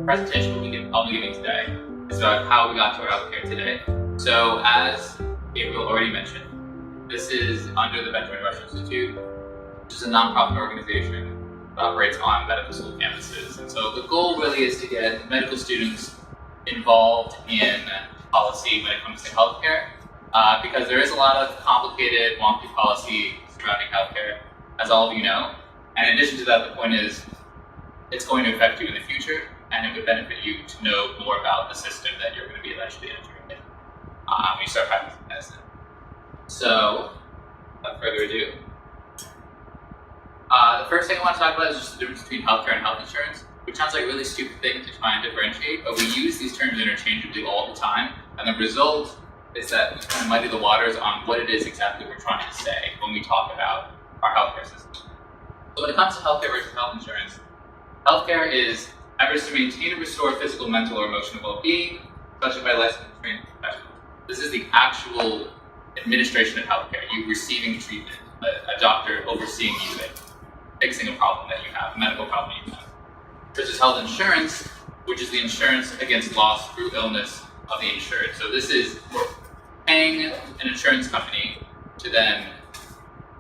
presentation I'll be giving today is about how we got to our healthcare today. So, as Gabriel already mentioned, this is under the Benjamin Rush Institute, which is a nonprofit organization that operates on medical school campuses. And so the goal really is to get medical students involved in policy when it comes to healthcare, because there is a lot of complicated, wonky policy surrounding healthcare, as all of you know. And in addition to that, the point is it's going to affect you in the future, and it would benefit you to know more about the system that you're going to be eventually entering in when you start practicing medicine. So, without further ado, the first thing I want to talk about is just the difference between healthcare and health insurance, which sounds like a really stupid thing to try and differentiate, but we use these terms interchangeably all the time, and the result is that we kind of muddy the waters on what it is exactly we're trying to say when we talk about our healthcare system. So when it comes to healthcare versus health insurance, healthcare is efforts to maintain and restore physical, mental, or emotional well-being, especially by licensed and trained professionals. This is the actual administration of healthcare, you receiving treatment, a doctor overseeing you and fixing a problem that you have, a medical problem you have. Versus health insurance, which is the insurance against loss through illness of the insured. So this is paying an insurance company to then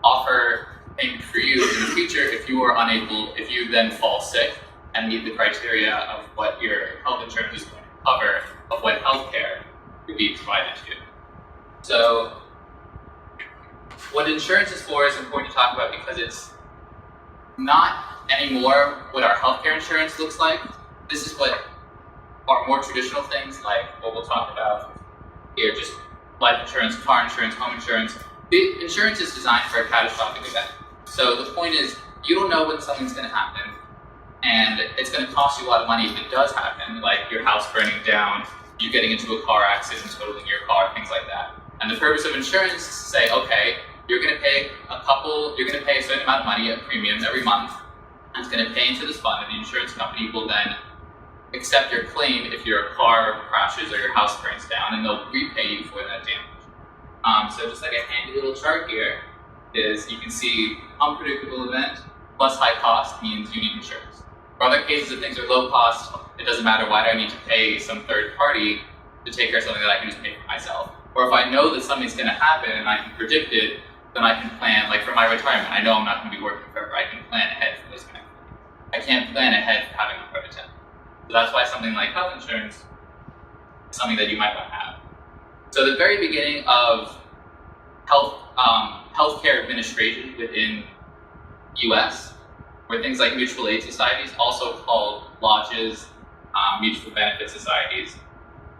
offer payment for you in the future if you are unable, if you then fall sick and meet the criteria of what your health insurance is going to cover, of what healthcare would be provided to you. So what insurance is for is important to talk about because it's not anymore what our healthcare insurance looks like. This is what our more traditional things like what we'll talk about here, just life insurance, car insurance, home insurance. The insurance is designed for a catastrophic event. So the point is, you don't know when something's going to happen, and it's going to cost you a lot of money if it does happen, like your house burning down, you getting into a car accident, totaling your car, things like that. And the purpose of insurance is to say, okay, you're going to pay a certain amount of money at premiums every month, and it's going to pay into this fund, and the insurance company will then accept your claim if your car crashes or your house burns down, and they'll repay you for that damage. So just like a handy little chart here is you can see unpredictable event plus high cost means you need insurance. For other cases, if things are low cost, it doesn't matter, why do I need to pay some third party to take care of something that I can just pay for myself? Or if I know that something's going to happen and I can predict it, then I can plan, like for my retirement, I know I'm not going to be working forever, I can plan ahead for those kind of things. I can't plan ahead for having a heart attack. So that's why something like health insurance is something that you might want to have. So the very beginning of healthcare administration within US were things like mutual aid societies, also called lodges, mutual benefit societies.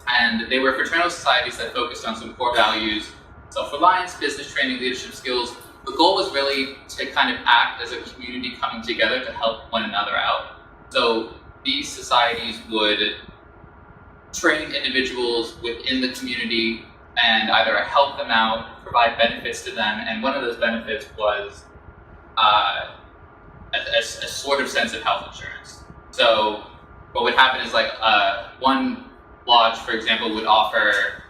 And they were fraternal societies that focused on some core values, self-reliance, business training, leadership skills. The goal was really to kind of act as a community coming together to help one another out. So these societies would train individuals within the community and either help them out, provide benefits to them, and one of those benefits was a sort of sense of health insurance. So what would happen is like one lodge, for example, would offer,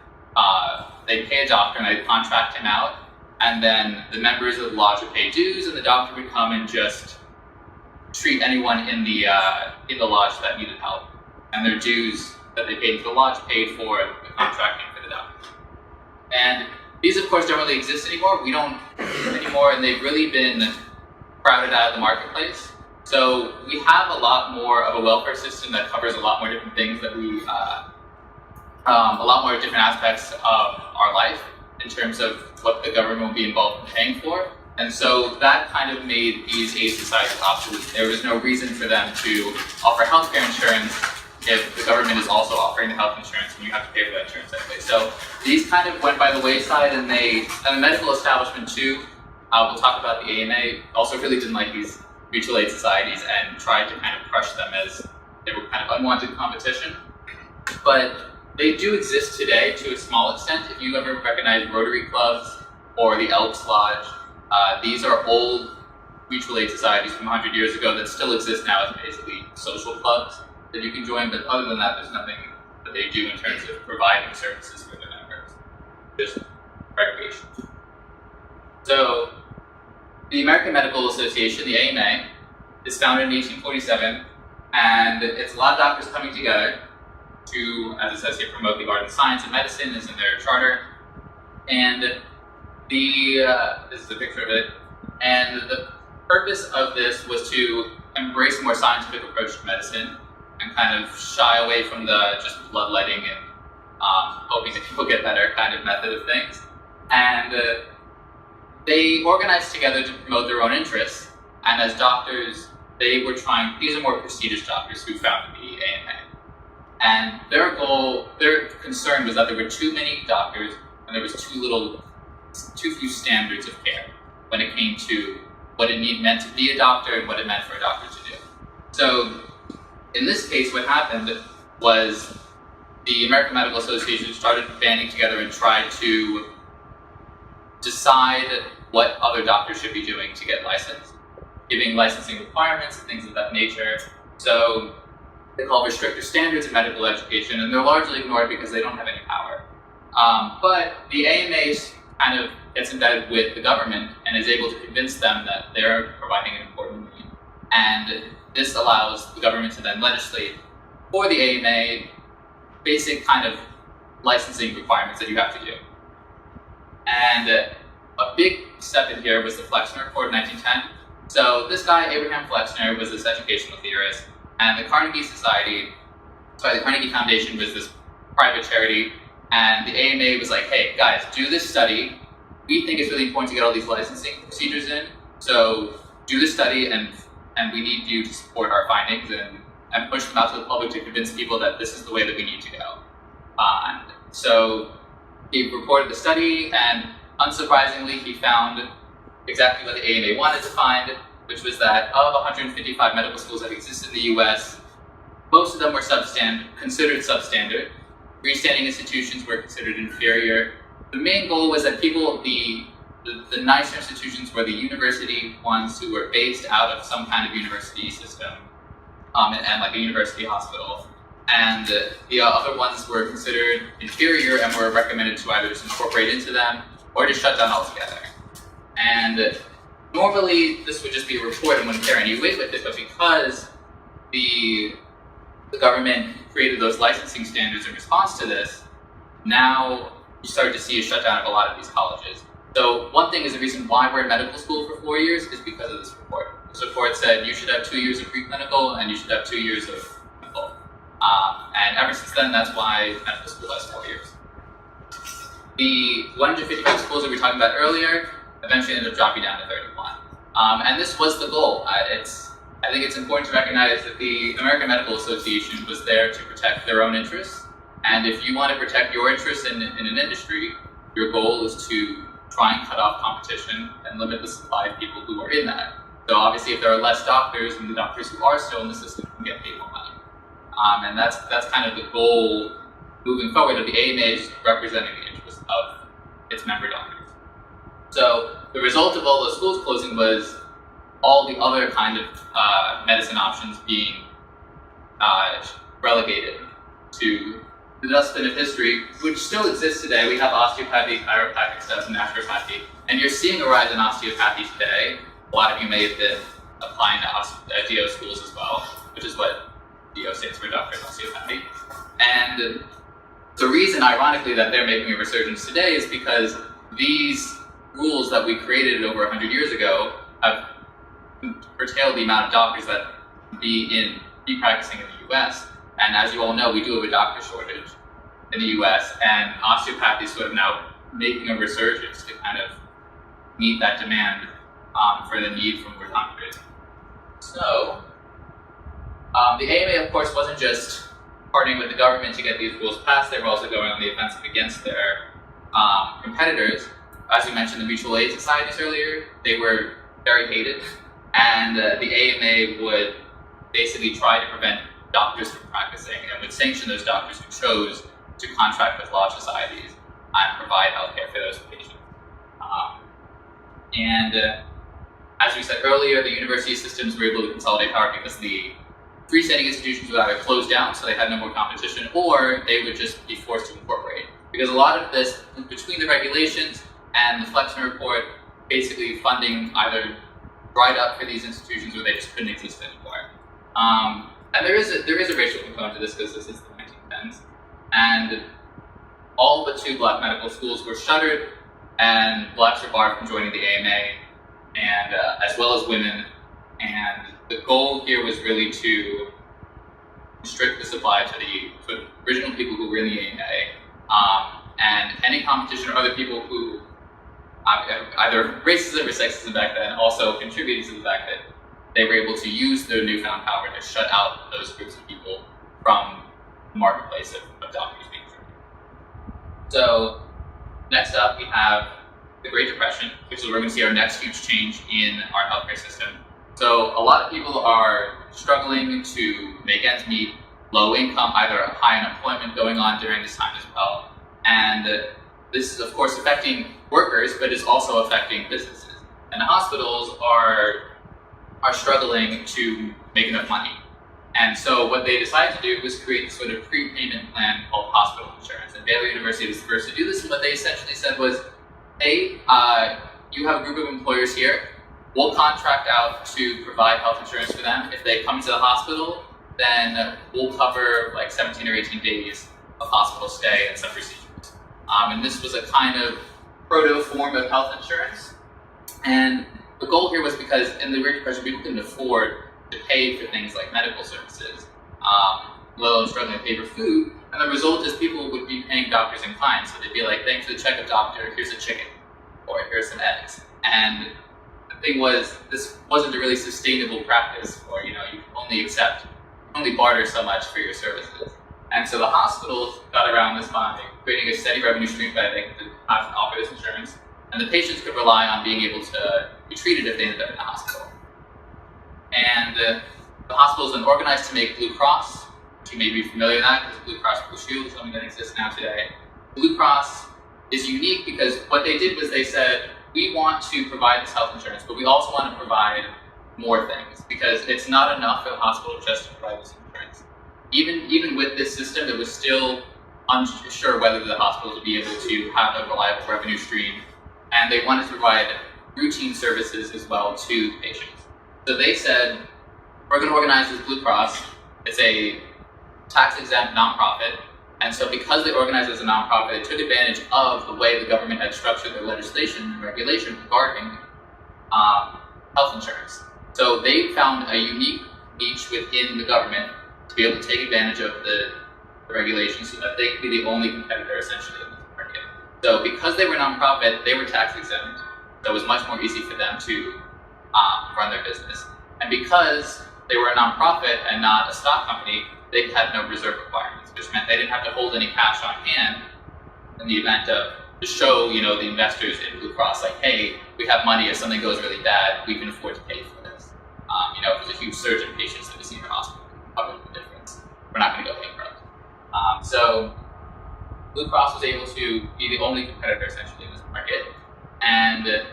they'd pay a doctor and they'd contract him out, and then the members of the lodge would pay dues, and the doctor would come and just treat anyone in the lodge that needed help. And their dues that they paid to the lodge paid for the contracting for the doctor. And these, of course, don't really exist anymore. We don't anymore, and they've really been crowded out of the marketplace. So we have a lot more of a welfare system that covers a lot more different things that we, a lot more different aspects of our life in terms of what the government will be involved in paying for. And so that kind of made these aid societies obsolete. There was no reason for them to offer healthcare insurance if the government is also offering the health insurance and you have to pay for that insurance anyway. So these kind of went by the wayside, and the medical establishment too, we'll talk about the AMA, also really didn't like these mutual aid societies and tried to kind of crush them as they were kind of unwanted competition. But they do exist today to a small extent. If you ever recognize Rotary clubs or the Elks Lodge, these are old mutual aid societies from 100 years ago that still exist now as basically social clubs that you can join, but other than that, there's nothing that they do in terms of providing services for their members, just recreation. So the American Medical Association, the AMA, is founded in 1847 And it's a lot of doctors coming together to, as it says here, promote the art of science and medicine is in their charter. And this is a picture of it. And the purpose of this was to embrace a more scientific approach to medicine and kind of shy away from the just bloodletting and hoping that people get better kind of method of things. And they organized together to promote their own interests. And as doctors, they were trying, these are more prestigious doctors who founded the AMA. And their concern was that there were too many doctors and there was too few standards of care when it came to what it meant to be a doctor and what it meant for a doctor to do. So in this case, what happened was the American Medical Association started banding together and tried to decide what other doctors should be doing to get licensed, giving licensing requirements and things of that nature. So they call restrictive standards in medical education, and they're largely ignored because they don't have any power. But the AMA kind of gets embedded with the government and is able to convince them that they're providing an important need. And this allows the government to then legislate for the AMA basic kind of licensing requirements that you have to do. And a big step in here was the Flexner Report in 1910. So this guy, Abraham Flexner, was this educational theorist, and the Carnegie Foundation was this private charity, and the AMA was like, hey guys, do this study. We think it's really important to get all these licensing procedures in, so do this study and we need you to support our findings and push them out to the public to convince people that this is the way that we need to go. So he reported the study, and unsurprisingly, he found exactly what the AMA wanted to find, which was that of 155 medical schools that exist in the US, most of them were considered substandard. Freestanding institutions were considered inferior. The main goal was that the nicer institutions were the university ones who were based out of some kind of university system, and like a university hospital. And the other ones were considered inferior and were recommended to either just incorporate into them or to shut down altogether. And normally this would just be a report and wouldn't carry any weight with it, but because the government created those licensing standards in response to this, now you start to see a shutdown of a lot of these colleges. So one thing is the reason why we're in medical school for 4 years is because of this report. This report said you should have 2 years of preclinical and you should have 2 years of clinical. And ever since then, that's why medical school has 4 years. The 155 schools that we were talking about earlier eventually ended up dropping down to 31. And this was the goal. I think it's important to recognize that the American Medical Association was there to protect their own interests. And if you want to protect your interests in an industry, your goal is to try and cut off competition and limit the supply of people who are in that. So obviously if there are less doctors, and the doctors who are still in the system can get paid more money. And that's kind of the goal moving forward of the AMA, is representing the interests of its member doctors. So the result of all those schools closing was all the other kind of medicine options being relegated to the dustbin of history, which still exists today. We have osteopathy, chiropractic stuff, and naturopathy. And you're seeing a rise in osteopathy today. A lot of you may have been applying to DO schools as well, which is what DO stands for, Doctor of Osteopathy. And the reason, ironically, that they're making a resurgence today is because these rules that we created over 100 years ago have curtailed the amount of doctors that be practicing in the US. And as you all know, we do have a doctor shortage in the US, and osteopathy is sort of now making a resurgence to kind of meet that demand for the need for more doctors. So, the AMA, of course, wasn't just partnering with the government to get these rules passed, they were also going on the offensive against their competitors. As we mentioned, the mutual aid societies earlier, they were very hated, and the AMA would basically try to prevent doctors from practicing and would sanction those doctors who chose to contract with law societies and provide healthcare for those patients. As we said earlier, the university systems were able to consolidate power because the freestanding institutions would either close down, so they had no more competition, or they would just be forced to incorporate. Because a lot of this, between the regulations and the Flexner Report, basically funding either dried up for these institutions or they just couldn't exist anymore. And there is a racial component to this because this is the 1910s, and all but 2 black medical schools were shuttered, and blacks were barred from joining the AMA, and as well as women. And the goal here was really to restrict the supply to the original people who were in the AMA, and any competition or other people who either racism or sexism back then also contributed to the fact that they were able to use their newfound power to shut out those groups of people from the marketplace of doctors being treated. So next up we have the Great Depression, which is where we're going to see our next huge change in our healthcare system. So a lot of people are struggling to make ends meet, low income, either high unemployment going on during this time as well. And this is of course affecting workers, but it's also affecting businesses. And the hospitals are struggling to make enough money. And so what they decided to do was create this sort of prepayment plan called hospital insurance. And Baylor University was the first to do this, and what they essentially said was, hey, you have a group of employers here, we'll contract out to provide health insurance for them. If they come to the hospital, then we'll cover like 17 or 18 days of hospital stay and some procedures. And this was a kind of proto form of health insurance. And the goal here was because in the Great Depression, people couldn't afford to pay for things like medical services, let alone struggling to pay for food. And the result is people would be paying doctors in kind. So they'd be like, thanks for the checkup, doctor, here's a chicken, or here's some eggs. And the thing was, this wasn't a really sustainable practice, or you can only barter so much for your services. And so the hospitals got around this by creating a steady revenue stream by they could offer this insurance, and the patients could rely on being able to be treated if they ended up in the hospital. And the hospitals then organized to make Blue Cross, which you may be familiar with that, because Blue Cross Blue Shield is something that exists now today. Blue Cross is unique because what they did was they said, we want to provide this health insurance, but we also want to provide more things, because it's not enough for the hospital just to provide this insurance. Even with this system, it was still unsure whether the hospitals would be able to have a reliable revenue stream, and they wanted to provide routine services as well to the patients. So they said, we're going to organize this Blue Cross. It's a tax-exempt nonprofit, and so because they organized as a nonprofit, they took advantage of the way the government had structured their legislation and regulation regarding health insurance. So they found a unique niche within the government to be able to take advantage of the regulations so that they could be the only competitor essentially in this market. So because they were nonprofit, they were tax exempt, so it was much more easy for them to run their business. And because they were a nonprofit and not a stock company, they had no reserve requirements, which meant they didn't have to hold any cash on hand in the event of, to show the investors in Blue Cross, like, hey, we have money, if something goes really bad, we can afford to pay for this. If there's a huge surge in patients that we see in our hospital, cover the difference. We're not going to go bankrupt. So Blue Cross was able to be the only competitor essentially in this market, and the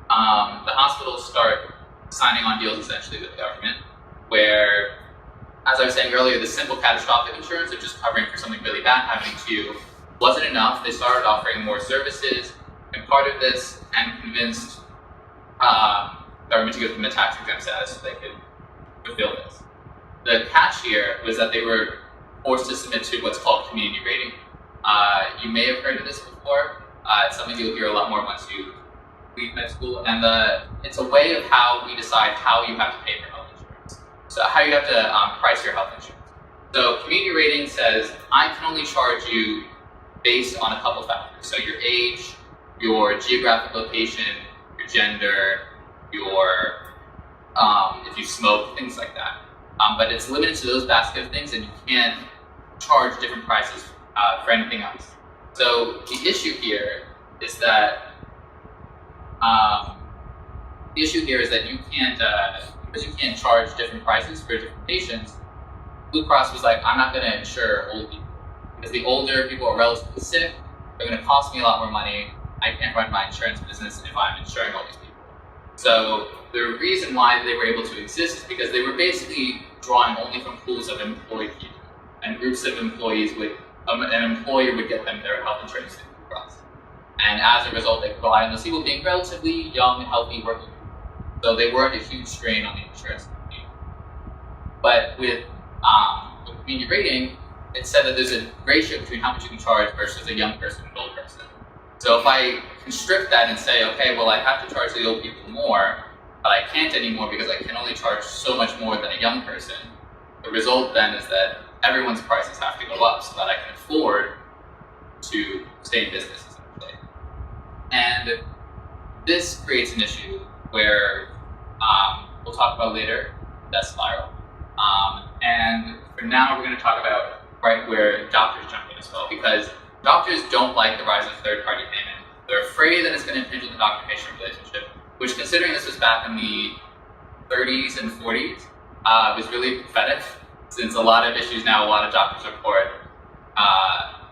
hospitals start signing on deals essentially with the government, where, as I was saying earlier, the simple catastrophic insurance of just covering for something really bad happening to you wasn't enough. They started offering more services, and part of this, and convinced government to give them a tax exempt status so they could fulfill this. The catch here was that they were forced to submit to what's called community rating. You may have heard of this before. It's something you'll hear a lot more once you leave med school, and it's a way of how we decide how you have to pay for health insurance. So how you have to price your health insurance. So community rating says, I can only charge you based on a couple factors. So your age, your geographic location, your gender, your if you smoke, things like that. But it's limited to those basket of things, and you can't charge different prices for anything else. So the issue here is that you can't, because you can't charge different prices for different patients. Blue Cross was like, I'm not going to insure old people, because the older people are relatively sick, they're going to cost me a lot more money. I can't run my insurance business if I'm insuring all these people. So the reason why they were able to exist is because they were basically drawing only from pools of employed people, and groups of employees would, an employer would get them their health insurance through Blue Cross. And as a result, they could rely on those people being relatively young, healthy, working people. So they weren't a huge strain on the insurance company. But with community rating, it said that there's a ratio between how much you can charge versus a young person and an old person. So if I constrict that and say, okay, well, I have to charge the old people more, but I can't anymore because I can only charge so much more than a young person, the result then is that everyone's prices have to go up so that I can afford to stay in business, essentially. And this creates an issue where we'll talk about later, death spiral. And for now, we're going to talk about right where doctors jump in as well, because doctors don't like the rise of third-party payment. They're afraid that it's going to impinge on the doctor-patient relationship, which, considering this was back in the 30s and 40s, was really pathetic, since a lot of issues now, a lot of doctors report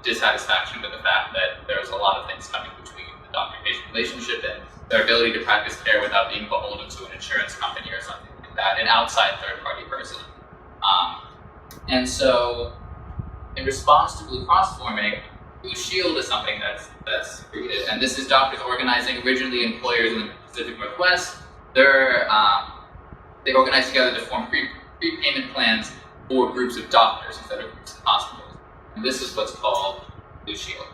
dissatisfaction with the fact that there's a lot of things coming between the doctor-patient relationship and their ability to practice care without being beholden to an insurance company or something like that, an outside third-party person. And so, in response to Blue Cross forming, Blue Shield is something that's created, and this is doctors organizing originally employers in the Pacific Northwest. They organized together to form prepayment plans for groups of doctors instead of groups of hospitals, and this is what's called Blue Shield.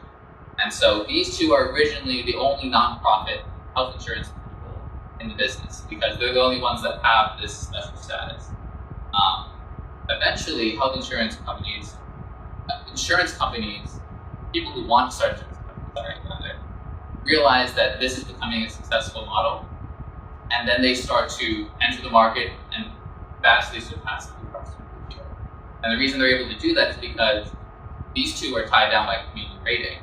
And so these two are originally the only nonprofit health insurance people in the business because they're the only ones that have this special status. Eventually, health insurance companies, people who want to start insurance companies, realize that this is becoming a successful model, and then they start to enter the market and vastly surpass Blue Cross and Blue Shield. And the reason they're able to do that is because these two are tied down by community rating,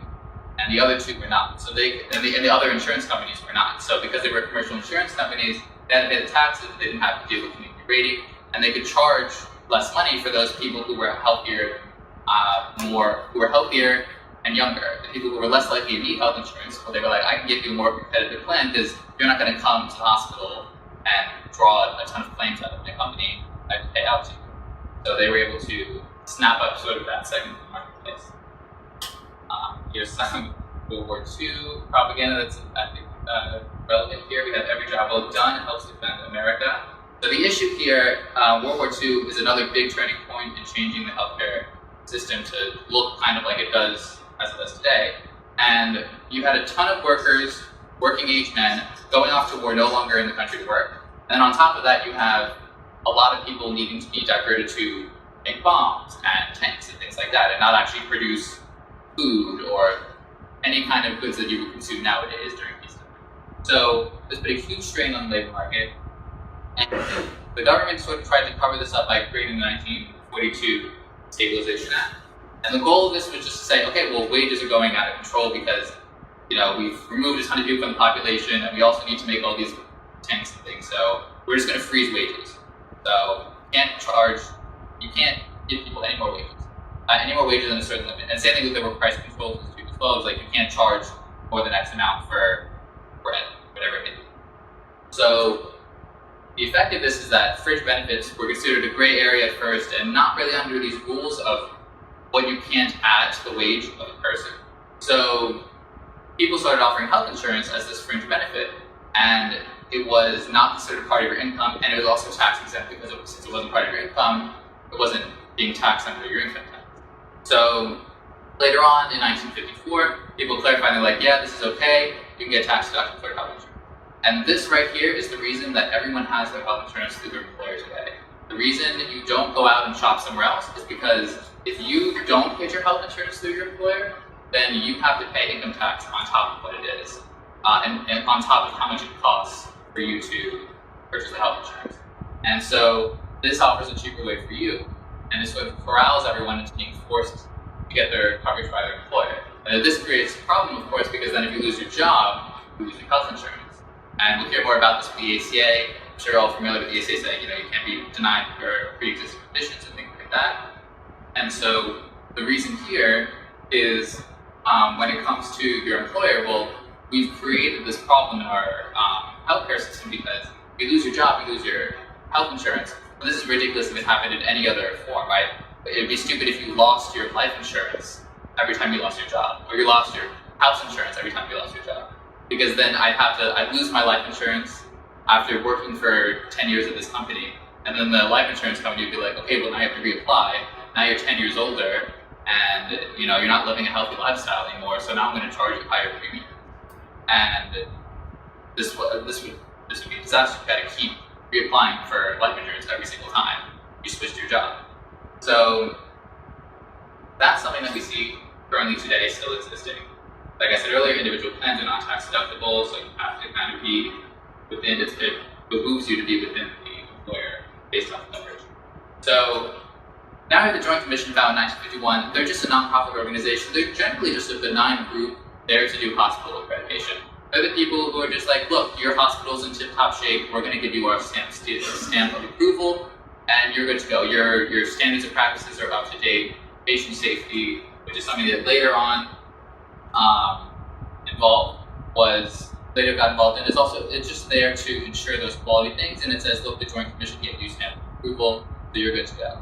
and the other two were not. So and the other insurance companies were not. So because they were commercial insurance companies, they had to pay the taxes, they didn't have to deal with community rating, and they could charge less money for those people who were healthier, and younger. The people who were less likely to need health insurance, well, they were like, I can give you a more competitive plan because you're not going to come to the hospital and draw a ton of claims out of my company. I can pay out to you. So they were able to snap up sort of that segment of the marketplace. Here's some World War II propaganda that's I think relevant here. We have every job well done helps defend America. So the issue here, World War II is another big turning point in changing the healthcare system to look kind of like it does as it does today. And you had a ton of workers, working age men, going off to war, no longer in the country to work. And on top of that, you have a lot of people needing to be diverted to make bombs and tanks and things like that, and not actually produce food or any kind of goods that you would consume nowadays during peacetime. So there's been a huge strain on the labor market, and the government sort of tried to cover this up by creating the 1942 Stabilization Act. And the goal of this was just to say, okay, well, wages are going out of control because, we've removed a ton of people from the population, and we also need to make all these tanks and things. So we're just going to freeze wages. So you can't give people any more wages than a certain limit. And same thing with the price controls as well. It's like you can't charge more than X amount for bread, whatever it may be. So the effect of this is that fringe benefits were considered a gray area at first and not really under these rules of what you can't add to the wage of a person. So people started offering health insurance as this fringe benefit, and it was not considered part of your income, and it was also tax exempt because since it wasn't part of your income, it wasn't being taxed under your income tax. So later on in 1954, people clarified, they're like, yeah, this is okay, you can get tax deduction for health insurance. And this right here is the reason that everyone has their health insurance through their employer today. The reason that you don't go out and shop somewhere else is because if you don't get your health insurance through your employer, then you have to pay income tax on top of what it is, and on top of how much it costs for you to purchase the health insurance. And so this offers a cheaper way for you, and this sort of corrals everyone into being forced to get their coverage by their employer. And this creates a problem, of course, because then if you lose your job, you lose your health insurance. And we'll hear more about this with the ACA. I'm sure you're all familiar with the ACA saying, you can't be denied your pre-existing conditions and things like that. And so the reason here is when it comes to your employer, well, we've created this problem in our healthcare system because if you lose your job, you lose your health insurance. Well, this is ridiculous if it happened in any other form, right? It would be stupid if you lost your life insurance every time you lost your job, or you lost your house insurance every time you lost your job. Because then I'd lose my life insurance after working for 10 years at this company, And then the life insurance company would be like, okay, well now you have to reapply. Now you're 10 years older, and you're not living a healthy lifestyle anymore. So now I'm going to charge you higher premium. And this would be a disaster. You got to keep reapplying for life insurance every single time you switch your job. So that's something that we see currently today still existing. Like I said earlier, individual plans are not tax deductible, so you have to kind of be within it behooves you to be within the employer based on the coverage. So now the Joint Commission found in 1951, they're just a nonprofit organization. They're generally just a benign group there to do hospital accreditation. They're the people who are just like, look, your hospital's in tip-top shape, we're going to give you our stamp of approval, and you're good to go. Your standards of practices are up to date. Patient safety, which is something that later on later got involved in, it's just there to ensure those quality things, and it says, look, the Joint Commission gave you stamp of approval, so you're good to go.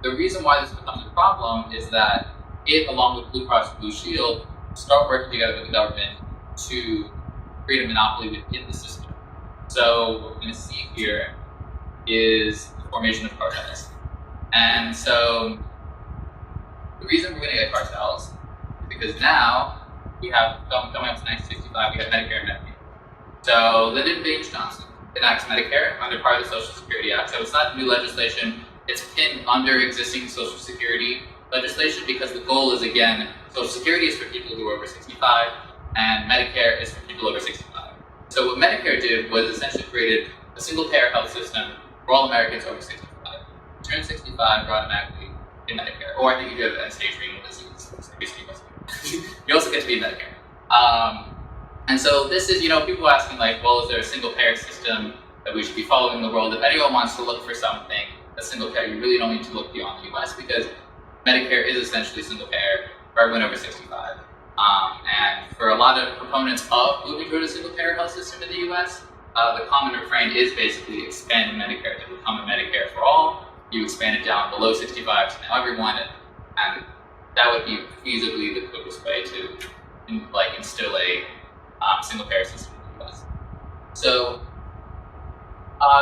The reason why this becomes a problem is that it, along with Blue Cross and Blue Shield, start working together with the government to create a monopoly within the system. So what we're going to see here is the formation of cartels. And so the reason we're going to get cartels is because now we have, coming up to 1965, we have Medicare and Medicaid. So Lyndon Baines Johnson enacts Medicare under part of the Social Security Act. So it's not new legislation, it's pinned under existing Social Security legislation because the goal is, again, Social Security is for people who are over 65 and Medicare is for people over 65. So what Medicare did was essentially created a single-payer health system for all Americans over 65. You turn 65, you're automatically in Medicare. Or I think if you have end-stage renal disease, you also get to be in Medicare. And so this is, people are asking like, well, is there a single-payer system that we should be following in the world? If anyone wants to look for something that's single-payer, you really don't need to look beyond the US because Medicare is essentially single-payer for everyone over 65. And for a lot of proponents of moving toward a single-payer health system in the US, the common refrain is basically expanding Medicare to become a Medicare for all. You expand it down below 65 to now everyone, and that would be feasibly the quickest way to instill a single-payer system in the US. So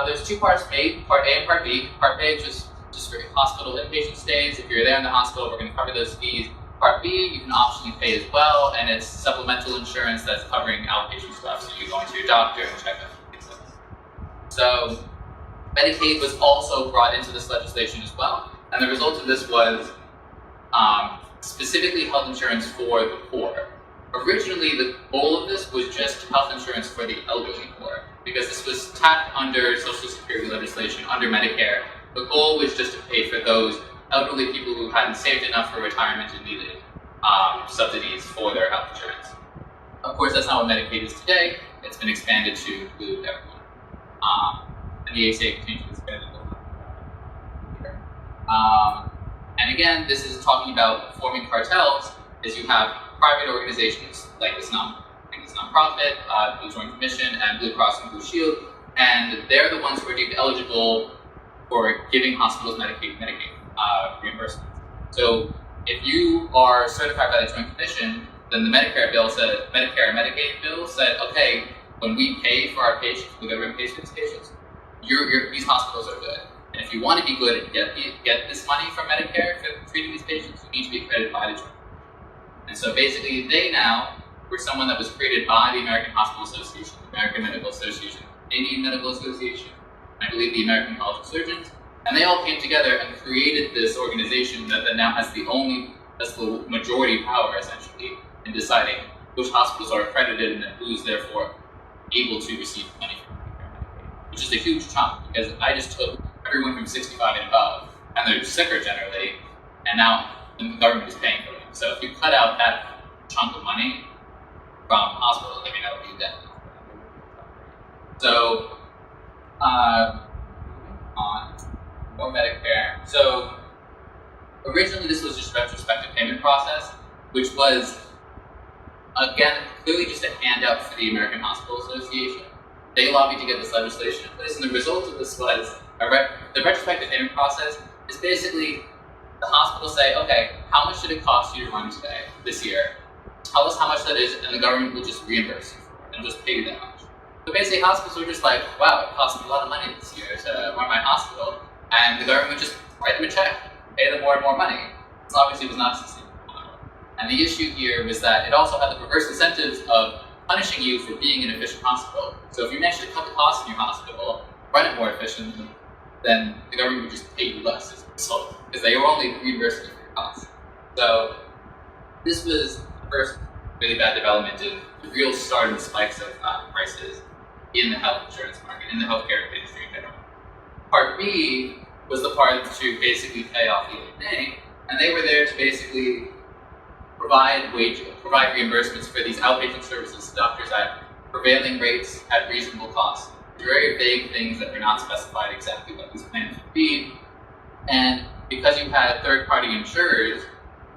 there's two parts made, Part A and Part B. Part A is just for hospital inpatient stays. If you're there in the hospital, we're going to cover those fees. Part B, you can optionally pay as well, and it's supplemental insurance that's covering outpatient stuff, so you're going to your doctor and checkup. So Medicaid was also brought into this legislation as well, and the result of this was specifically health insurance for the poor. Originally, the goal of this was just health insurance for the elderly poor, because this was tacked under Social Security legislation, under Medicare. The goal was just to pay for those elderly people who hadn't saved enough for retirement and needed subsidies for their health insurance. Of course, that's not what Medicaid is today. It's been expanded to include everyone. And the ACA continues to expand it. And again, this is talking about forming cartels, is you have private organizations like this nonprofit, the Joint Commission, and Blue Cross and Blue Shield, and they're the ones who are deemed eligible for giving hospitals Medicaid reimbursements. So if you are certified by the Joint Commission, then the Medicare and Medicaid bill said, okay, when we pay for our patients, the government pays for these patients, these hospitals are good. And if you want to be good and get this money from Medicare for treating these patients, you need to be accredited by the Joint Commission. And so basically, they now were someone that was created by the American Hospital Association, the American Medical Association, the Indian Medical Association, I believe the American College of Surgeons, and they all came together and created this organization that now has the majority power, essentially, in deciding which hospitals are accredited and who's therefore able to receive money from Medicare, which is a huge chunk, because I just took everyone from 65 and above, and they're sicker generally, and now the government is paying for them. So if you cut out that chunk of money from hospitals, that would be dead. So, on more Medicare. So, originally this was just a retrospective payment process, which was, again, clearly just a handout for the American Hospital Association. They lobbied to get this legislation in place, and the result of this was the retrospective payment process is basically the hospitals say, okay, how much did it cost you to run this year? Tell us how much that is, and the government will just reimburse you for it and just pay you that much. So basically hospitals were just like, wow, it cost me a lot of money this year to run my hospital. And the government would just write them a check, pay them more and more money. This obviously was not sustainable. And the issue here was that it also had the perverse incentives of punishing you for being an efficient hospital. So if you managed to cut the costs in your hospital, run it more efficiently, then the government would just pay you less as a result, because they were only reimbursing you for your costs. So this was the first really bad development in the real start of the spikes of prices in the health insurance market, in the healthcare industry in general. Part B was the part to basically pay off the AMA, and they were there to basically provide reimbursements for these outpatient services to doctors at prevailing rates at reasonable costs. Very vague things that were not specified exactly what these plans would be. And because you had third-party insurers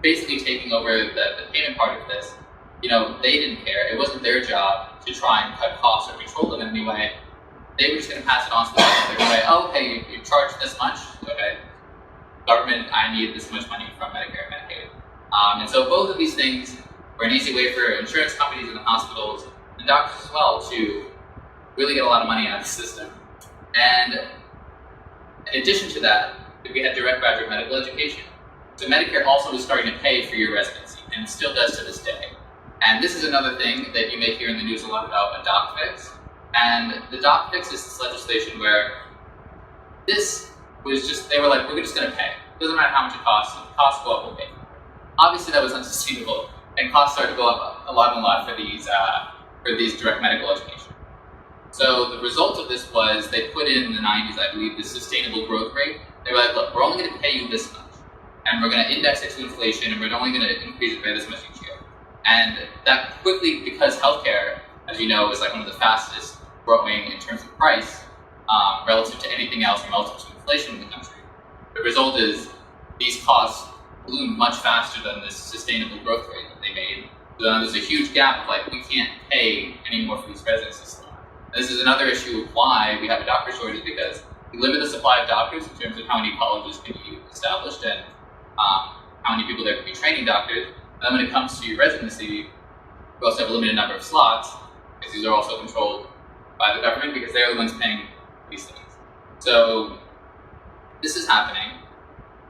basically taking over the payment part of this, they didn't care. It wasn't their job to try and cut costs or control them in any way. They were just going to pass it on to the government. They were going to say, oh, okay, you charge this much. Okay, government, I need this much money from Medicare and Medicaid. And so both of these things were an easy way for insurance companies and the hospitals and doctors as well to really get a lot of money out of the system. And in addition to that, we had direct graduate medical education. So Medicare also was starting to pay for your residency, and it still does to this day. And this is another thing that you may hear in the news a lot about, a doc fix. And the doc fix is this legislation where this was just, they were like, we're just going to pay. It doesn't matter how much it costs. If the costs go up, we'll pay. Obviously, that was unsustainable, and costs started to go up a lot for these direct medical education. So the result of this was they put in the 90s, I believe, this sustainable growth rate. They were like, look, we're only going to pay you this much, and we're going to index it to inflation, and we're only going to increase it by this much each year. And that quickly, because healthcare, as you know, is like one of the fastest growing in terms of price relative to anything else and relative to inflation in the country. The result is these costs ballooned much faster than this sustainable growth rate that they made. So there's a huge gap of like, we can't pay any more for these residencies. This is another issue of why we have a doctor shortage, because we limit the supply of doctors in terms of how many colleges can be established and how many people there can be training doctors. And then when it comes to your residency, we also have a limited number of slots, because these are also controlled by the government, because they're the ones paying these things. So this is happening.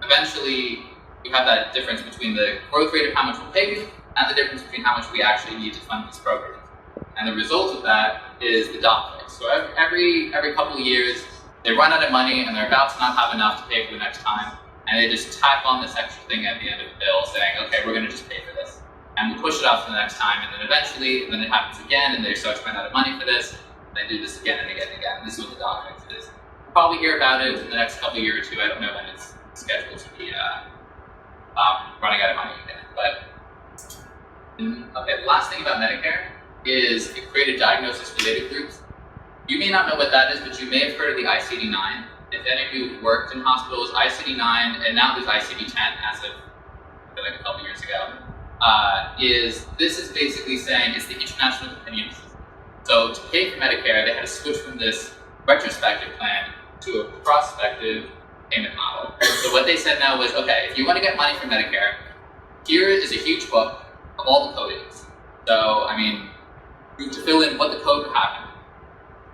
Eventually, you have that difference between the growth rate of how much we'll pay you and the difference between how much we actually need to fund these programs. And the result of that is the doc fix. So every couple of years, they run out of money and they're about to not have enough to pay for the next time. And they just tack on this extra thing at the end of the bill saying, okay, we're going to just pay for this. And we'll push it off to the next time. And then eventually, and then it happens again, and they start to run out of money for this. And they do this again and again and again. This is what the doc fix is. We'll probably hear about it in the next couple of years or two. I don't know when it's scheduled to be running out of money again. But okay, the last thing about Medicare is it created diagnosis-related groups. You may not know what that is, but you may have heard of the ICD-9. If any of you worked in hospitals, ICD-9, and now there's ICD-10 as of like a couple years ago, this is basically saying it's the international opinion system. So to pay for Medicare, they had to switch from this retrospective plan to a prospective payment model. So what they said now was, okay, if you want to get money from Medicare, here is a huge book of all the codings. So, I mean, you have to fill in what the code happened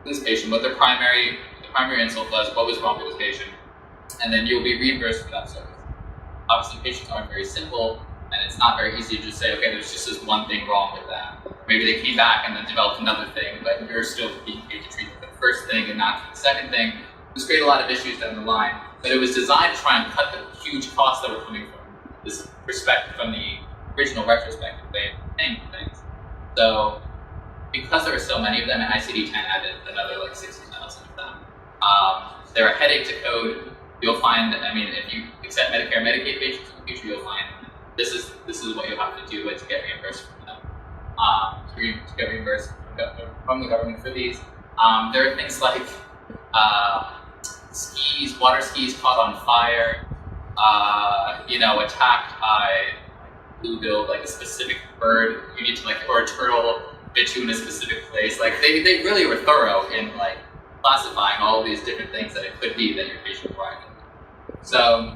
to this patient, what the primary insult was, what was wrong with this patient, and then you'll be reimbursed for that service. Obviously, patients aren't very simple, and it's not very easy to just say, okay, there's just this one thing wrong with that. Maybe they came back and then developed another thing, but you're still being paid to treat the first thing and not for the second thing. This created a lot of issues down the line, but it was designed to try and cut the huge costs that were coming from this perspective, from the original retrospective way of paying for things. So, because there were so many of them, and ICD-10 added another like 60,000 of them, they're a headache to code. You'll find, I mean, if you accept Medicare and Medicaid patients in the future, you'll find this is what you'll have to do to get reimbursed from them. To get reimbursed from the government for these. There are things like skis, water skis caught on fire, attacked by bluebill, like a specific bird. You need to or a turtle bit you in a specific place. Like they really were thorough in like classifying all of these different things that it could be that your patient required. So,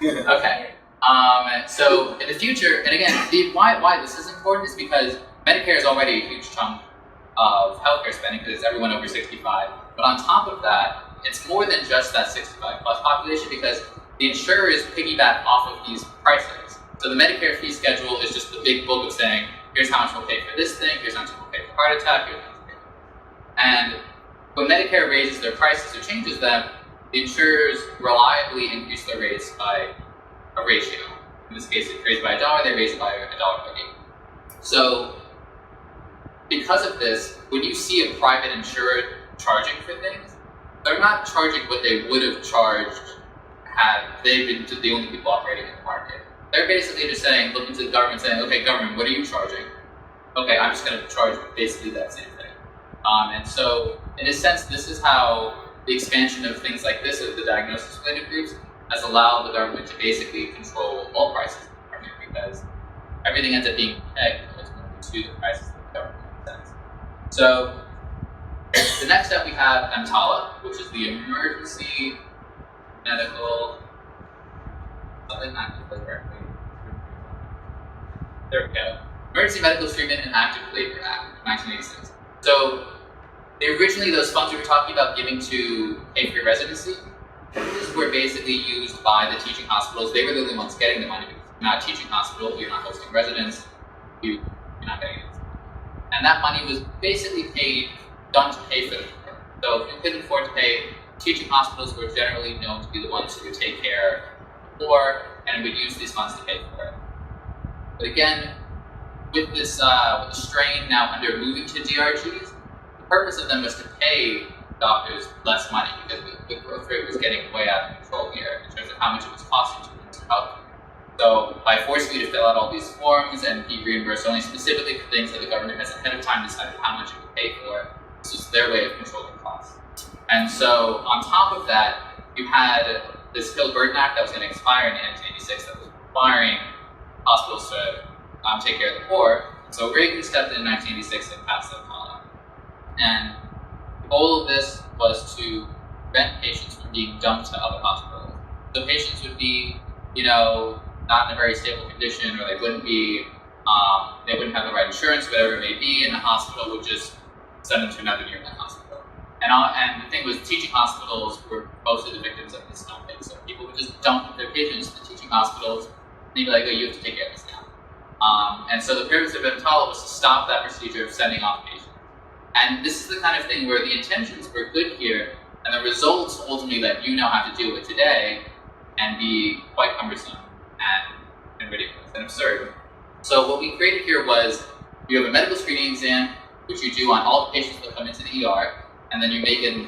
okay. So in the future, and again, why this is important is because Medicare is already a huge chunk of healthcare spending because it's everyone over 65. But on top of that, it's more than just that 65 plus population because the insurers piggyback off of these prices. So the Medicare Fee Schedule is just the big book of saying, here's how much we'll pay for this thing, here's how much we'll pay for heart attack, here's how much we'll pay for. And when Medicare raises their prices or changes them, the insurers reliably increase their rates by a ratio. In this case, it's raised by $1, they raise it by $1.80. So because of this, when you see a private insurer charging for things, they're not charging what they would have charged had they been the only people operating in the market. They're basically just saying, looking to the government saying, okay, government, what are you charging? Okay, I'm just going to charge basically that same thing. And so, in a sense, this is how the expansion of things like this, of the diagnosis-related groups, has allowed the government to basically control all prices in the market because everything ends up being pegged ultimately to the prices that the government sets. So, the next step we have EMTALA, which is the Emergency Medical, something not completely correctly. There we go. Emergency Medical Treatment and Active Labor Act, 1986. So, originally those funds we were talking about giving to pay for your residency, these were basically used by the teaching hospitals. They were the only ones getting the money because you're not a teaching hospital, you're not hosting residents, you're not getting it. And that money was basically done to pay for the poor. So if you couldn't afford to pay, teaching hospitals were generally known to be the ones who would take care of the poor and would use these funds to pay for it. But again, with this with the strain now under moving to DRGs, the purpose of them was to pay doctors less money because the growth rate was getting way out of control here in terms of how much it was costing to administer health care. So by forcing you to fill out all these forms and be reimbursed only specifically for things that the government has ahead of time decided how much it would pay for, this was their way of controlling costs. And so on top of that, you had this Hill-Burton Act that was going to expire in 1986 that was requiring hospitals to take care of the poor. So Reagan stepped in 1986 and passed that law. And the goal of this was to prevent patients from being dumped to other hospitals. So patients would be, not in a very stable condition, or they wouldn't have the right insurance, whatever it may be, and the hospital would just send them to another nearby hospital. And the thing was, teaching hospitals were mostly the victims of this dumping. So people would just dump their patients to teaching hospitals, and they'd be like, oh, you have to take care of this now. And so the purpose of EMTALA was to stop that procedure of sending off patients. And this is the kind of thing where the intentions were good here, and the results ultimately that you now have to deal with today can be quite cumbersome and ridiculous and absurd. So what we created here was, you have a medical screening exam, which you do on all the patients that come into the ER, and then you make an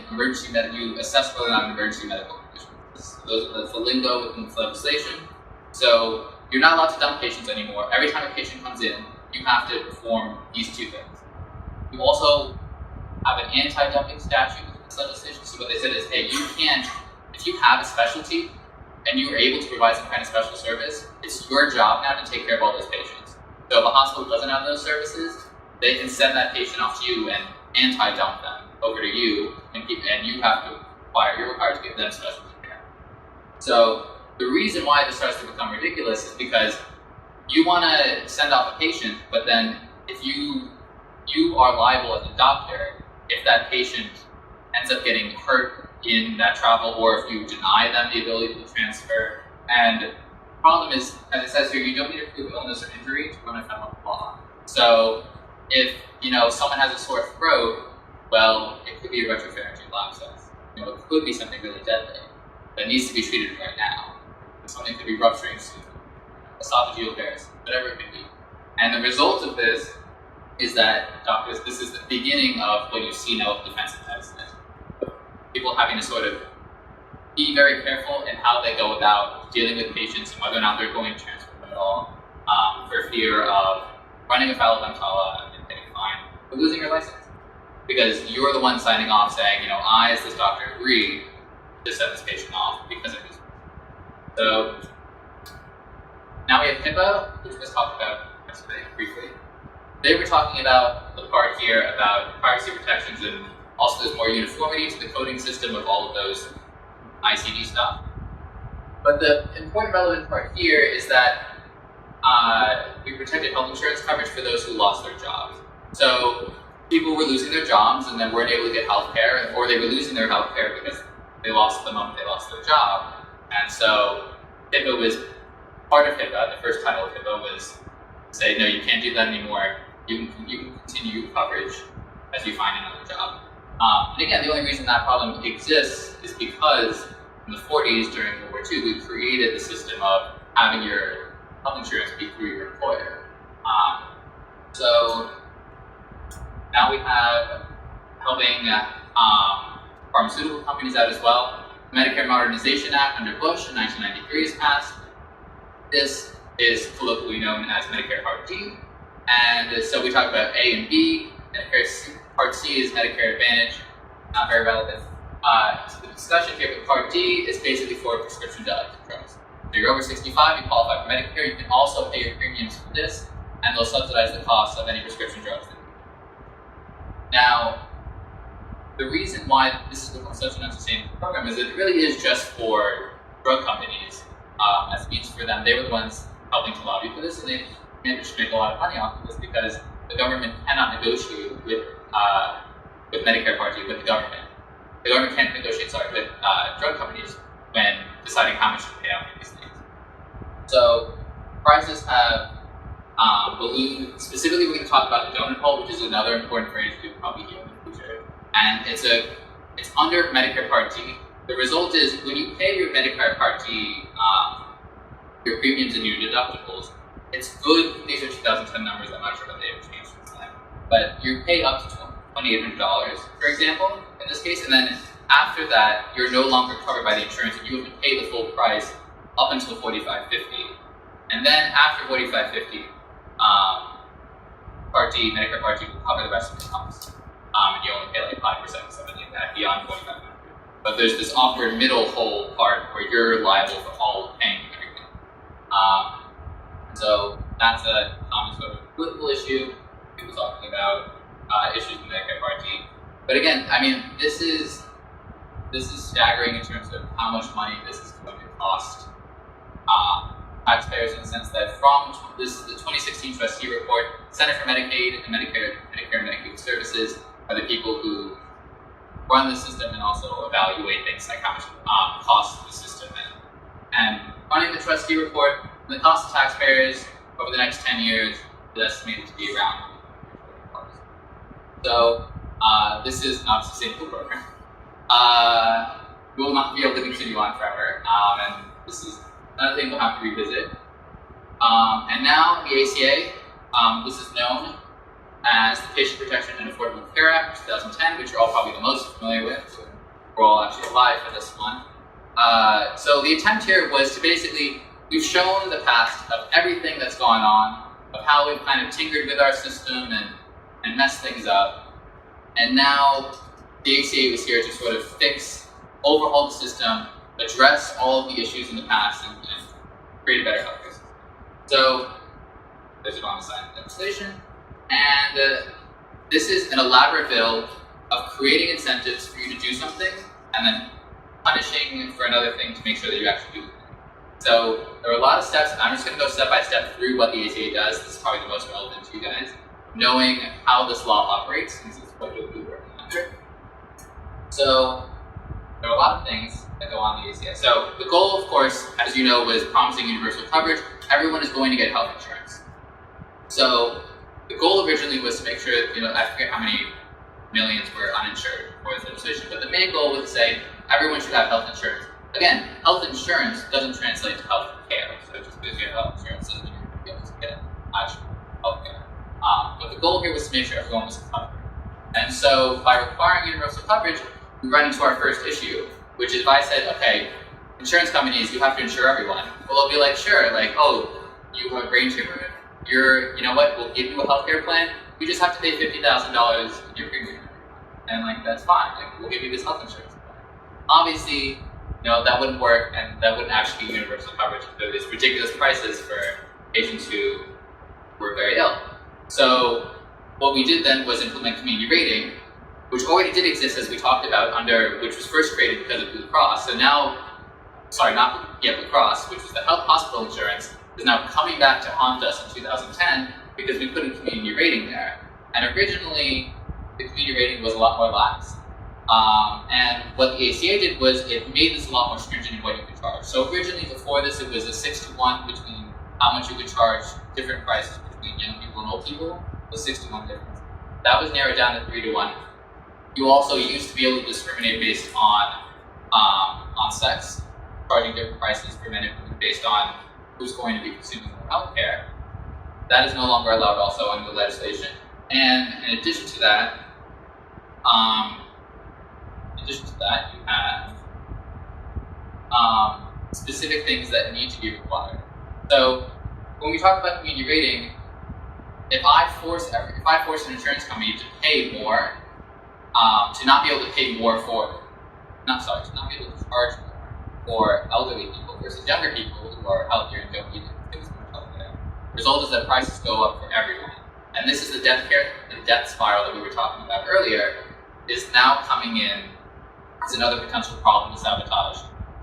you assess whether or not an emergency medical condition. That's the lingo within this legislation. So you're not allowed to dump patients anymore. Every time a patient comes in, you have to perform these two things. You also have an anti-dumping statute in this legislation. So what they said is, hey, you can't, if you have a specialty and you are able to provide some kind of special service, it's your job now to take care of all those patients. So if a hospital doesn't have those services, they can send that patient off to you and anti-dump them over to you, and you're required to give them specialty care. So the reason why this starts to become ridiculous is because you want to send off a patient, but then if you are liable as a doctor if that patient ends up getting hurt in that travel, or if you deny them the ability to transfer. And the problem is, as it says here, you don't need to prove illness or injury to run a federal law. So if someone has a sore throat, well, it could be a retropharyngeal abscess. It could be something really deadly that needs to be treated right now. Something could be rupturing soon, esophageal varices, whatever it could be. And the result of this is that doctors, this is the beginning of what you see now with defensive medicine. People having to sort of be very careful in how they go about dealing with patients and whether or not they're going to transfer them at all, for fear of running afoul of EMTALA and getting fined or losing your license. Because you're the one signing off saying, I as this doctor agree to send this patient off because of this. So now we have HIPAA, which was talked about yesterday briefly. They were talking about the part here about privacy protections, and also there's more uniformity to the coding system of all of those ICD stuff. But the important relevant part here is that we protected health insurance coverage for those who lost their jobs. So people were losing their jobs and then weren't able to get health care, or they were losing their health care because they lost the moment they lost their job. And so HIPAA was part of HIPAA. The first title of HIPAA was to say, no, you can't do that anymore. You can continue coverage as you find another job. And again, the only reason that problem exists is because in the 40s, during World War II, we created the system of having your health insurance be through your employer. So now we have helping pharmaceutical companies out as well. The Medicare Modernization Act under Bush in 1993 is passed. This is colloquially known as Medicare Part D. And so we talk about A and B. Medicare Part C is Medicare Advantage, not very relevant. So the discussion here with Part D is basically for prescription drugs. So you're over 65, you qualify for Medicare, you can also pay your premiums for this, and they'll subsidize the cost of any prescription drugs. Now, the reason why this is such an unsustainable program is that it really is just for drug companies, as a means for them. They were the ones helping to lobby for this, and they managed to make a lot of money off of this because the government cannot negotiate with Medicare Part D with the government. The government can't negotiate, with drug companies when deciding how much to pay out for these things. So prices have ballooned. Specifically, we're going to talk about the donut hole, which is another important phrase you'll probably hear in the future. And it's under Medicare Part D. The result is when you pay your Medicare Part D, your premiums and your deductibles, it's good. These are 2010 numbers. I'm not sure if they have changed since then. But you pay up to $2,800, for example, in this case, and then after that, you're no longer covered by the insurance, and you have to pay the full price up until $4,550. And then after $4,550, Part D, Medicare Part D will cover the rest of the costs. And you only pay like 5% or something like that beyond $4,500. But there's this awkward middle hole part where you're liable for all paying everything. So that's a common sort of political issue. People talking about issues with Medicare Part D. But again, I mean, this is staggering in terms of how much money this is going to cost taxpayers, in the sense that this is the 2016 trustee report. Center for Medicaid and Medicare and Medicaid Services are the people who run the system and also evaluate things like how much it costs the system. And running the trustee report, the cost of taxpayers over the next 10 years is estimated to be around $1 billion. So this is not a sustainable program. We will not be able to continue on forever, and this is another thing we'll have to revisit. And now the ACA, this is known as the Patient Protection and Affordable Care Act of 2010, which you're all probably the most familiar with. So we're all actually alive for this one. So the attempt here was to basically, we've shown the past of everything that's gone on, of how we've kind of tinkered with our system and messed things up. And now the ACA was here to sort of overhaul the system, address all of the issues in the past, and create a better healthcare system. So there's an on-assigned legislation, and this is an elaborate bill of creating incentives for you to do something, and then punishing for another thing to make sure that you actually do it. So there are a lot of steps. I'm just going to go step by step through what the ACA does. This is probably the most relevant to you guys, knowing how this law operates, because this is what you'll be working under. So there are a lot of things that go on the ACA. So the goal, of course, as you know, was promising universal coverage. Everyone is going to get health insurance. So the goal originally was to make sure, I forget how many millions were uninsured for this legislation, but the main goal was to say everyone should have health insurance. Again, health insurance doesn't translate to health care. So just because you have health insurance doesn't mean you're going to be able to get actual health care. But the goal here was to make sure everyone was covered. And so by requiring universal coverage, we run into our first issue, which is if I said, okay, insurance companies, you have to insure everyone. Well, they'll be like, sure, like, oh, you have a brain tumor. You know what, we'll give you a healthcare plan. You just have to pay $50,000 in your premium. And like, that's fine. Like, we'll give you this health insurance plan. Obviously, that wouldn't work, and that wouldn't actually be universal coverage. There these ridiculous prices for patients who were very ill. So what we did then was implement community rating, which already did exist, as we talked about, which was first created because of Blue Cross. So now Blue Cross, which was the health hospital insurance, is now coming back to haunt us in 2010 because we put a community rating there. And originally, the community rating was a lot more lax. And what the ACA did was it made this a lot more stringent in what you could charge. So originally, before this, it was a 6-to-1 between how much you could charge different prices between young people and old people, was 6-to-1 difference. That was narrowed down to 3-to-1. You also used to be able to discriminate based on sex, charging different prices for men and women based on who's going to be consuming more healthcare. That is no longer allowed also under the legislation. And in addition to that, you have specific things that need to be required. So when we talk about community rating, if I force an insurance company to pay more, to not be able to pay more to not be able to charge more for elderly people versus younger people who are healthier and don't need as much healthcare, the result is that prices go up for everyone. And this is the death spiral that we were talking about earlier, is now coming in as another potential problem to sabotage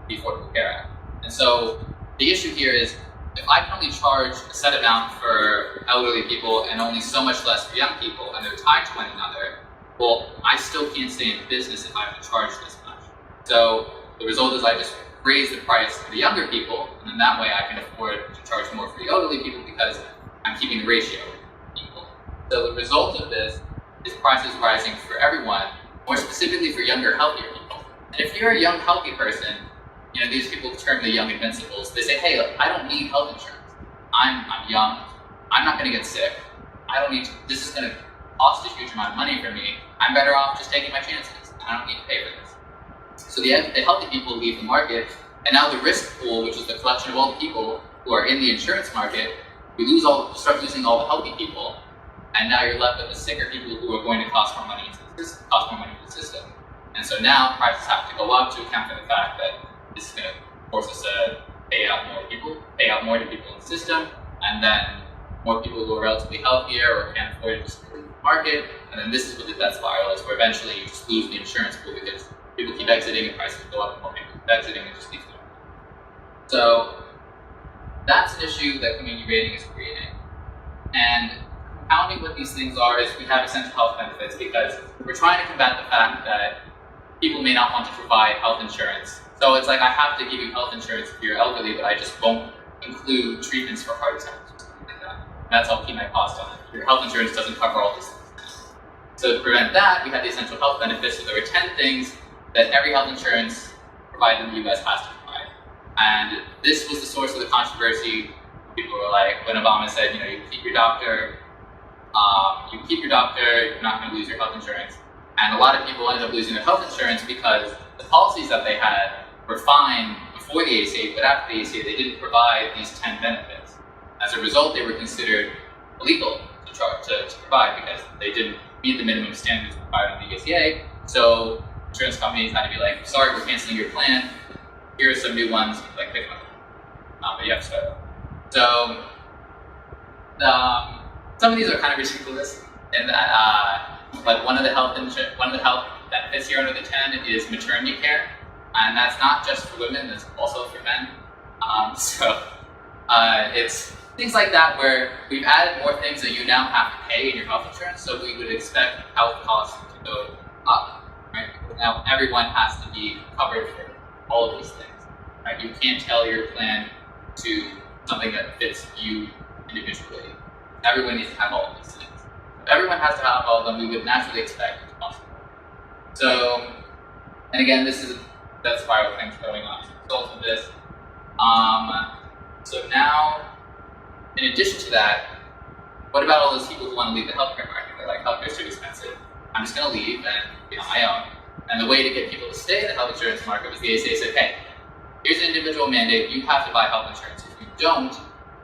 the Affordable Care Act. And so the issue here is, if I can only charge a set amount for elderly people and only so much less for young people, and they're tied to one another, well, I still can't stay in business if I have to charge this much. So the result is I just raise the price for the younger people, and then that way I can afford to charge more for the elderly people because I'm keeping the ratio equal. So the result of this is prices rising for everyone, more specifically for younger, healthier people. And if you're a young, healthy person, these people term the young invincibles. They say, hey, look, I don't need health insurance. I'm young. I'm not going to get sick. I don't need to, this is going to cost a huge amount of money for me. I'm better off just taking my chances. I don't need to pay for this. So the healthy people leave the market, and now the risk pool, which is the collection of all the people who are in the insurance market, start losing all the healthy people, and now you're left with the sicker people who are going to cost more money to the system. And so now prices have to go up to account for the fact that this is going to force us to pay out more to people in the system, and then more people who are relatively healthier or can't afford to just leave the market. And then this is what the death spiral is, where eventually you just lose the insurance pool because people keep exiting and prices go up, and more people keep exiting and just keeps going. So that's an issue that community rating is creating. And compounding what these things are is we have essential health benefits because we're trying to combat the fact that people may not want to provide health insurance. So it's like, I have to give you health insurance if you're elderly, but I just won't include treatments for heart attacks or something like that. And that's how I'll keep my cost on it. Your health insurance doesn't cover all these things. So to prevent that, we had the essential health benefits. So there were 10 things that every health insurance provider in the US has to provide. And this was the source of the controversy. People were like, when Obama said, you keep your doctor, you're not going to lose your health insurance. And a lot of people ended up losing their health insurance because the policies that they had were fine before the ACA, but after the ACA, they didn't provide these 10 benefits. As a result, they were considered illegal to provide because they didn't meet the minimum standards required in the ACA. So insurance companies had to be like, sorry, we're canceling your plan. Here are some new ones, like pick them up. But you have to start over. So some of these are kind of ridiculous in that, but one of the health benefits here under the 10 is maternity care, and that's not just for women; it's also for men. It's things like that where we've added more things that you now have to pay in your health insurance. So we would expect health costs to go up. Right? Now everyone has to be covered for all of these things. Right? You can't tailor your plan to something that fits you individually. Everyone needs to have all of these things. If everyone has to have all of them, we would naturally expect it to cost more. So, and again, this is that spiral thing going on as a result of this. So now, in addition to that, what about all those people who want to leave the healthcare market? They're like, healthcare's too expensive. I'm just going to leave and be on my own. And the way to get people to stay in the health insurance market was the ACA said, hey, here's an individual mandate. You have to buy health insurance. If you don't,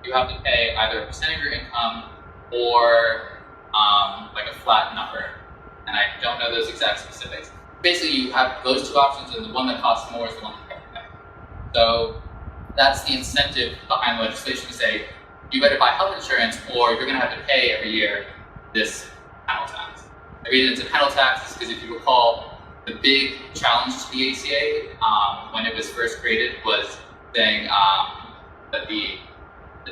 you have to pay either a percent of your income or like a flat number. And I don't know those exact specifics. Basically, you have those two options, and the one that costs more is the one that you have to pay. So that's the incentive behind the legislation to say, you better buy health insurance or you're going to have to pay every year this panel tax. The reason it's a panel tax is because if you recall, the big challenge to the ACA when it was first created was saying that the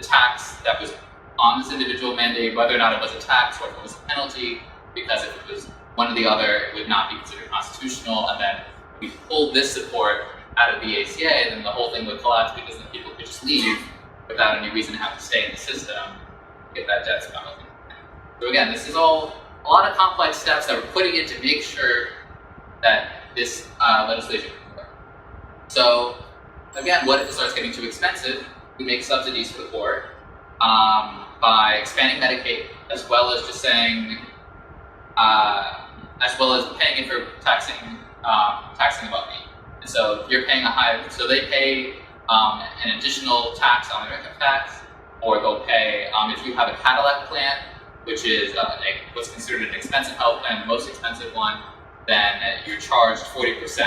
tax that was on this individual mandate, whether or not it was a tax or if it was a penalty, because if it was one or the other, it would not be considered constitutional. And then if we pulled this support out of the ACA, then the whole thing would collapse because then people could just leave without any reason to have to stay in the system to get that debt penalty. So again, this is all a lot of complex steps that we're putting in to make sure that this legislation can work. So again, what if it starts getting too expensive? We make subsidies for the poor by expanding Medicaid, as well as just saying, as well as paying it for taxing the wealthy. And so you're paying so they pay an additional tax on their income tax, or they'll pay, if you have a Cadillac plan, which is what's considered an expensive health plan, the most expensive one, then you're charged 40%,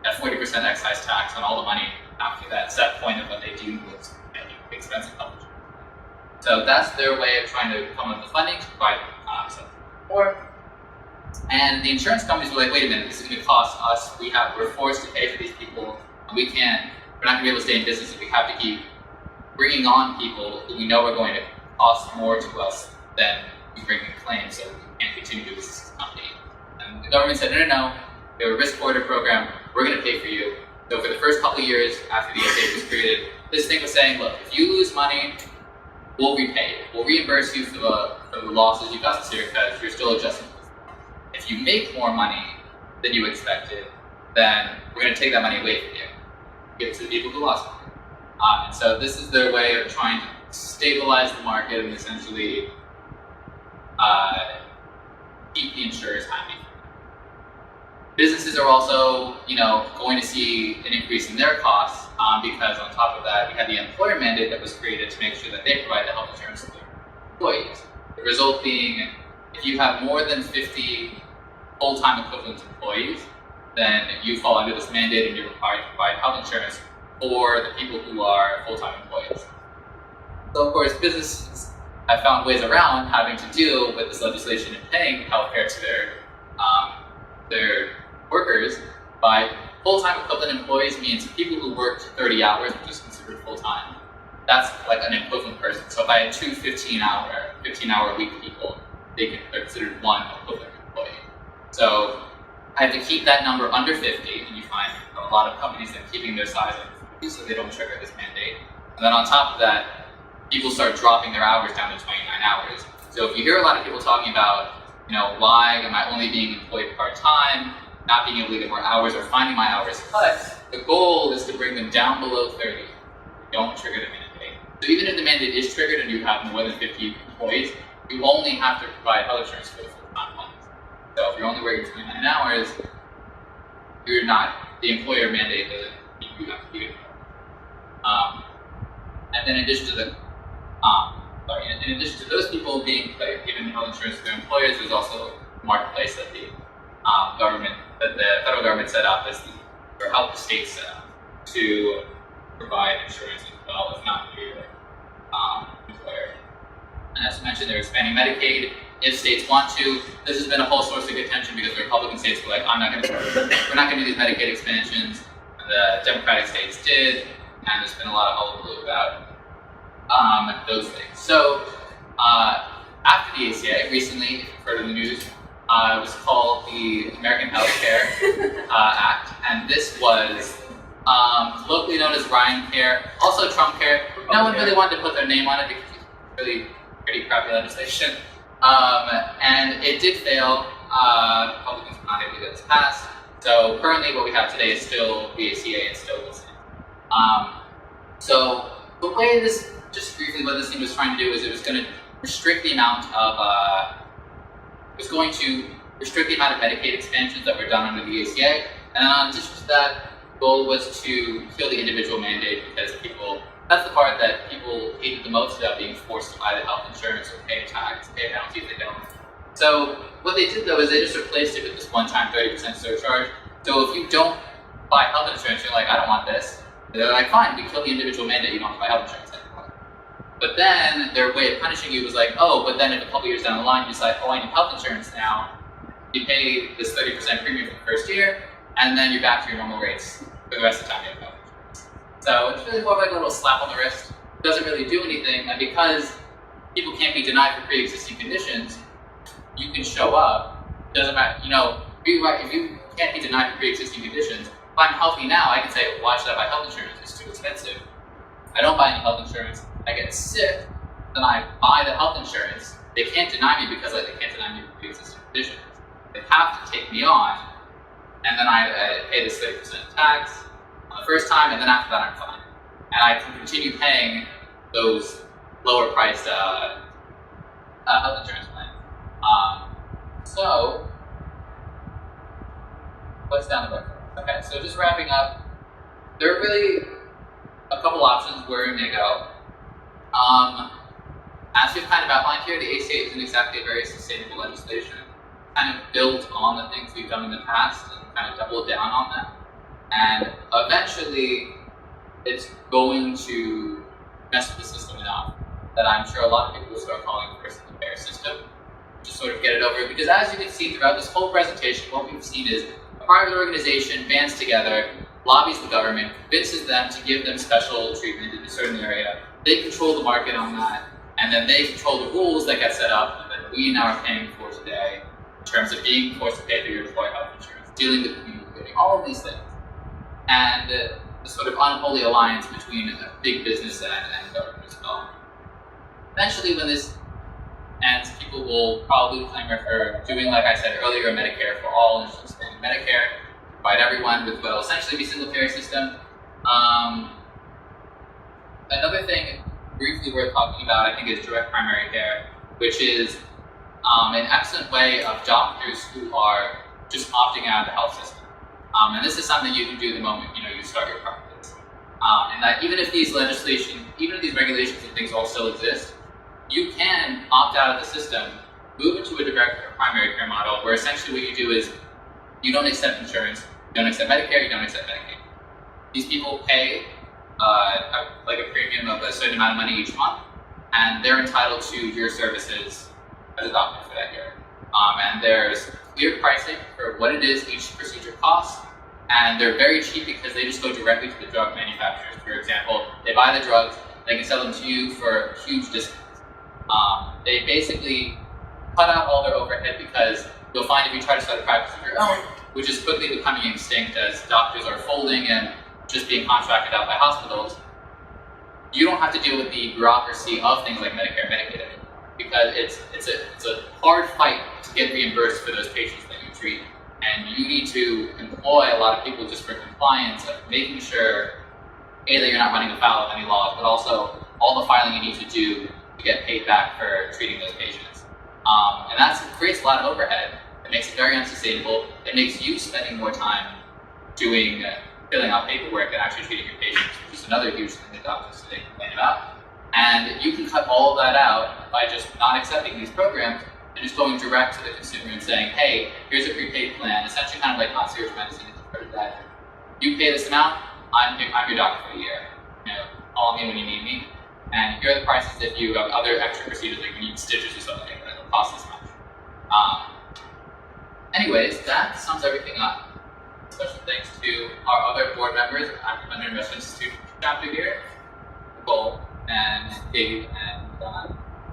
at 40% excise tax on all the money after that set point of what they deem was expensive health insurance. So that's their way of trying to come up with funding to provide support. And the insurance companies were like, wait a minute, this is going to cost us. We're forced to pay for these people, and we're not going to be able to stay in business if we have to keep bringing on people who we know are going to cost more to us than we bring in claims, so we can't continue to do this as a company. And the government said, no, we have a risk corridor program, we're going to pay for you. So for the first couple of years after the ACA was created, this thing was saying, look, if you lose money, we'll repay you. We'll reimburse you for the losses you got this year because you're still adjusting. If you make more money than you expected, then we're going to take that money away from you, give it to the people who lost money. And so this is their way of trying to stabilize the market and essentially keep the insurers happy. Businesses are also, going to see an increase in their costs because on top of that, we had the employer mandate that was created to make sure that they provide the health insurance to their employees. The result being, if you have more than 50 full-time equivalent employees, then you fall under this mandate and you're required to provide health insurance for the people who are full-time employees. So of course, businesses have found ways around having to deal with this legislation and paying health care to their workers by full-time equivalent employees means people who worked 30 hours, which is considered full-time. That's like an equivalent person. So if I had two 15-hour week people, they're considered one equivalent employee. So I have to keep that number under 50, and you find a lot of companies that are keeping their size under 50 so they don't trigger this mandate. And then on top of that, people start dropping their hours down to 29 hours. So if you hear a lot of people talking about, why am I only being employed part-time, not being able to get more hours or finding my hours cut, the goal is to bring them down below 30. Don't trigger the mandate. So even if the mandate is triggered and you have more than 50 employees, you only have to provide health insurance for the full-time ones. So if you're only working 29 hours, you're not, the employer mandate doesn't, you have to be it. And then in addition to those people being given health insurance to their employers, there's also a marketplace that the federal government set up or help the states set up to provide insurance as well, if not through your employer. And as mentioned, they're expanding Medicaid if states want to. This has been a whole source of contention because the Republican states were like, we're not going to do these Medicaid expansions. The Democratic states did, and there's been a lot of hullabaloo about those things. So after the ACA, recently, if you've heard of the news, it was called the American Health Care Act, and this was locally known as Ryan Care, also Trump Care. No one really wanted to put their name on it because it's really pretty crappy legislation. And it did fail. Republicans were not able to get this passed. So currently what we have today is still the ACA and still listening. So the way this, just briefly what this thing was trying to do is it was going to restrict the amount of Medicaid expansions that were done under the ACA. And then in addition to that, the goal was to kill the individual mandate because that's the part that people hated the most about being forced to buy the health insurance or pay a tax, pay a penalty if they don't. So what they did though is they just replaced it with this one-time 30% surcharge. So if you don't buy health insurance, you're like, I don't want this. They're like, fine, we kill the individual mandate, you don't have to buy health insurance anymore. But then their way of punishing you was like, oh, but then if a couple years down the line you decide, oh, I need health insurance now, you pay this 30% premium for the first year, and then you're back to your normal rates for the rest of the time you have health insurance. So it's really more like a little slap on the wrist. It doesn't really do anything, and because people can't be denied for pre-existing conditions, you can show up. It doesn't matter, if you can't be denied for pre-existing conditions, if I'm healthy now, I can say, why should I buy health insurance? It's too expensive. I don't buy any health insurance. I get sick, then I buy the health insurance. They can't deny me because they can't deny me for pre-existing conditions. They have to take me on, and then I pay this 30% tax on the first time, and then after that I'm fine. And I can continue paying those lower priced health insurance plans. So, what's down the road? Okay, so just wrapping up, there are really a couple options where we may go. As we've kind of outlined here, the ACA isn't exactly a very sustainable legislation. Kind of built on the things we've done in the past and kind of doubled down on them. And eventually, it's going to mess with the system enough that I'm sure a lot of people will start calling for a fair system. Just sort of get it over. Because as you can see throughout this whole presentation, what we've seen is a private organization bands together, lobbies the government, convinces them to give them special treatment in a certain area. They control the market on that, and then they control the rules that get set up that we now are paying for today in terms of being forced to pay for your employee health insurance, dealing with community giving, all of these things. And the sort of unholy alliance between big business and government as well. Eventually, when this ends, people will probably clamor for doing, like I said earlier, a Medicare for all, and just expanding Medicare, provide everyone with what will essentially be a single-payer system. Another thing briefly worth talking about, I think, is direct primary care, which is an excellent way of doctors who are just opting out of the health system. And this is something you can do the moment you start your practice. And that even if these regulations and things all still exist, you can opt out of the system, move into a direct primary care model, where essentially what you do is you don't accept insurance, you don't accept Medicare, you don't accept Medicaid. These people pay a premium of a certain amount of money each month, and they're entitled to your services as a doctor for that year. And there's clear pricing for what it is each procedure costs, and they're very cheap because they just go directly to the drug manufacturers. For example, they buy the drugs, they can sell them to you for huge discounts. They basically cut out all their overhead, because you'll find if you try to start a practice of your own, which is quickly becoming extinct as doctors are folding and just being contracted out by hospitals, you don't have to deal with the bureaucracy of things like Medicare and Medicaid anymore, because it's a hard fight to get reimbursed for those patients that you treat, and you need to employ a lot of people just for compliance of making sure that you're not running afoul of any laws, but also all the filing you need to do to get paid back for treating those patients. And that creates a lot of overhead. It makes it very unsustainable. It makes you spending more time filling out paperwork than actually treating your patients, which is another huge thing that doctors today complain about. And you can cut all of that out by just not accepting these programs and just going direct to the consumer and saying, hey, here's a prepaid plan, essentially kind of like concierge medicine, if you've heard of that. You pay this amount, I'm your doctor for the year. Call me when you need me. And here are the prices if you have other extra procedures, like you need stitches or something, that will cost this much. Anyways, that sums everything up. Special thanks to our other board members, Under Investment Institute chapter here, Nicole and Dave and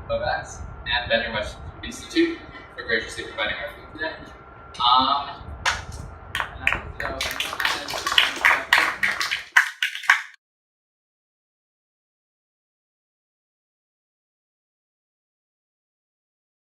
Kovacs, and Bender Investment Institute for graciously providing our food today.